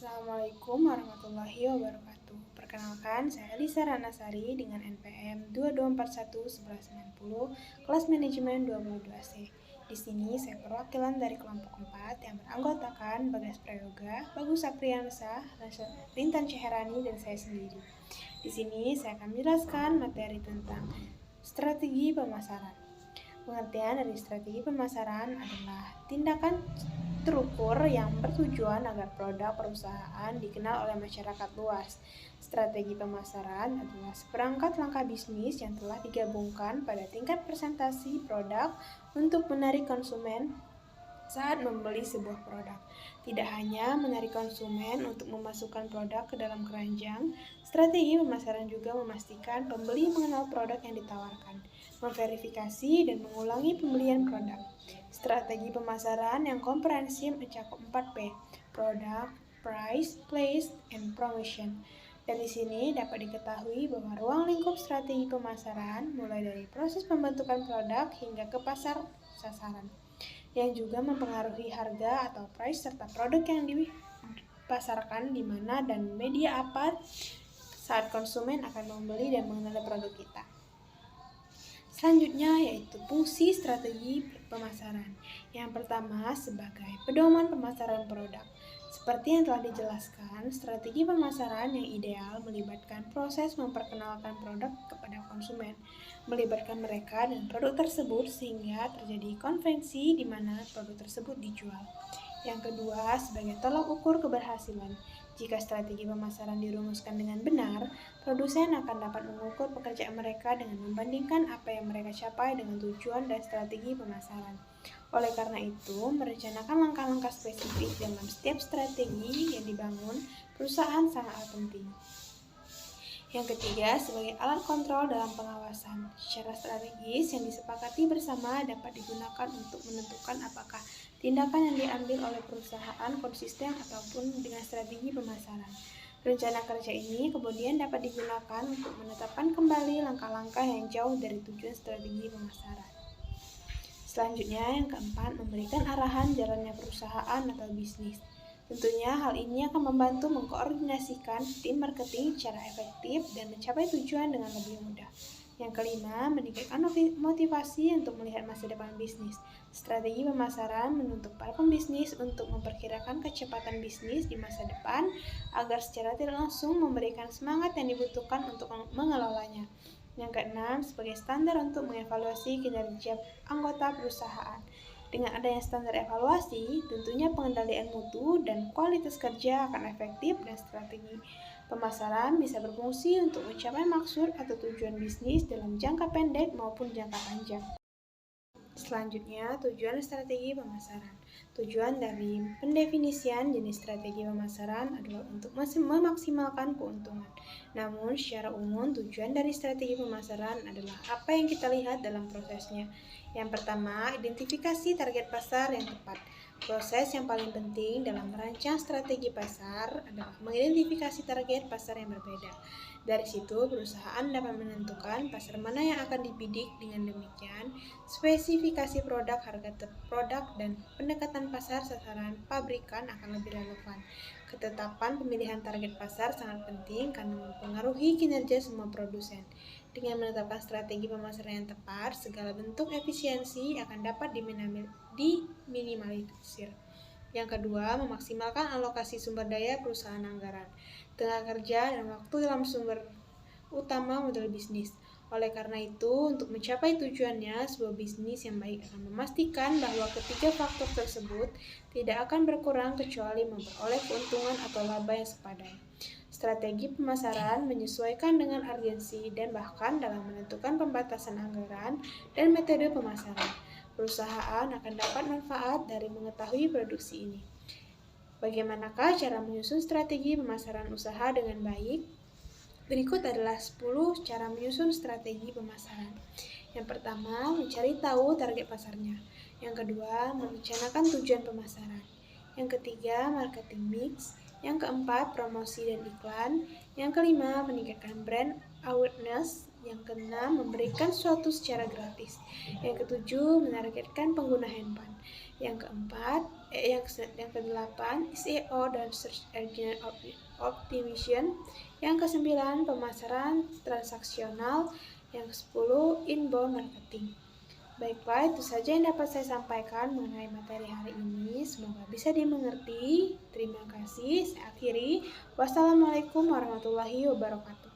Assalamualaikum warahmatullahi wabarakatuh. Perkenalkan, saya Elisa Ranasari dengan NPM 22411190, kelas manajemen 22C. Di sini saya perwakilan dari kelompok 4 yang beranggotakan Bagas Prayoga, Bagus Apriansa, Rintan Ceherani, dan saya sendiri. Di sini saya akan menjelaskan materi tentang strategi pemasaran. Pengertian dari strategi pemasaran adalah tindakan terukur yang bertujuan agar produk perusahaan dikenal oleh masyarakat luas. Strategi pemasaran adalah seperangkat langkah bisnis yang telah digabungkan pada tingkat presentasi produk untuk menarik konsumen saat membeli sebuah produk. Tidak hanya menarik konsumen untuk memasukkan produk ke dalam keranjang, strategi pemasaran juga memastikan pembeli mengenal produk yang ditawarkan, memverifikasi dan mengulangi pembelian produk. Strategi pemasaran yang komprehensif mencakup 4P: product, price, place, and promotion. Dan di sini dapat diketahui bahwa ruang lingkup strategi pemasaran mulai dari proses pembentukan produk hingga ke pasar sasaran, yang juga mempengaruhi harga atau price serta produk yang dipasarkan di mana dan media apa saat konsumen akan membeli dan mengenal produk kita. Selanjutnya yaitu fungsi strategi pemasaran. Yang pertama sebagai pedoman pemasaran produk. Seperti yang telah dijelaskan, strategi pemasaran yang ideal melibatkan proses memperkenalkan produk kepada konsumen, melibatkan mereka dan produk tersebut sehingga terjadi konvensi di mana produk tersebut dijual. Yang kedua, sebagai tolak ukur keberhasilan. Jika strategi pemasaran dirumuskan dengan benar, produsen akan dapat mengukur pekerjaan mereka dengan membandingkan apa yang mereka capai dengan tujuan dan strategi pemasaran. Oleh karena itu, merencanakan langkah-langkah spesifik dalam setiap strategi yang dibangun perusahaan sangatlah penting. Yang ketiga, sebagai alat kontrol dalam pengawasan. Secara strategis yang disepakati bersama dapat digunakan untuk menentukan apakah tindakan yang diambil oleh perusahaan konsisten ataupun dengan strategi pemasaran. Rencana kerja ini kemudian dapat digunakan untuk menetapkan kembali langkah-langkah yang jauh dari tujuan strategi pemasaran. Selanjutnya, yang keempat, memberikan arahan jalannya perusahaan atau bisnis. Tentunya hal ini akan membantu mengkoordinasikan tim marketing secara efektif dan mencapai tujuan dengan lebih mudah. Yang kelima, meningkatkan motivasi untuk melihat masa depan bisnis. Strategi pemasaran menuntut para pembisnis untuk memperkirakan kecepatan bisnis di masa depan agar secara tidak langsung memberikan semangat yang dibutuhkan untuk mengelolanya. Yang keenam, sebagai standar untuk mengevaluasi kinerja anggota perusahaan. Dengan adanya standar evaluasi, tentunya pengendalian mutu dan kualitas kerja akan efektif dan strategi pemasaran bisa berfungsi untuk mencapai maksud atau tujuan bisnis dalam jangka pendek maupun jangka panjang. Selanjutnya, tujuan strategi pemasaran. Tujuan dari pendefinisian jenis strategi pemasaran adalah untuk memaksimalkan keuntungan. Namun, secara umum, tujuan dari strategi pemasaran adalah apa yang kita lihat dalam prosesnya. Yang pertama, identifikasi target pasar yang tepat. Proses yang paling penting dalam merancang strategi pasar adalah mengidentifikasi target pasar yang berbeda. Dari situ, perusahaan dapat menentukan pasar mana yang akan dibidik. Dengan demikian, spesifikasi produk, harga produk, dan pendekatan pasar sasaran pabrikan akan lebih relevan. Ketetapan pemilihan target pasar sangat penting karena mempengaruhi kinerja semua produsen. Dengan menetapkan strategi pemasaran yang tepat, segala bentuk efisiensi akan dapat diminimalisir. Yang kedua, memaksimalkan alokasi sumber daya perusahaan anggaran, tenaga kerja, dan waktu dalam sumber utama model bisnis. Oleh karena itu, untuk mencapai tujuannya, sebuah bisnis yang baik akan memastikan bahwa ketiga faktor tersebut tidak akan berkurang kecuali memperoleh keuntungan atau laba yang sepadan. Strategi pemasaran menyesuaikan dengan urgensi dan bahkan dalam menentukan pembatasan anggaran dan metode pemasaran. Perusahaan akan dapat manfaat dari mengetahui produksi ini. Bagaimanakah cara menyusun strategi pemasaran usaha dengan baik? Berikut adalah 10 cara menyusun strategi pemasaran. Yang pertama, mencari tahu target pasarnya. Yang kedua, merencanakan tujuan pemasaran. Yang ketiga, marketing mix. Yang keempat, promosi dan iklan. Yang kelima, meningkatkan brand awareness. Yang keenam, memberikan sesuatu secara gratis. Yang ketujuh, menargetkan pengguna handphone. Yang keempat, yang kedelapan, SEO dan Search Engine Optimization. Yang kesembilan, pemasaran transaksional. Yang ke-10, inbound marketing. Baiklah, itu saja yang dapat saya sampaikan mengenai materi hari ini. Semoga bisa dimengerti. Terima kasih. Saya akhiri. Wassalamualaikum warahmatullahi wabarakatuh.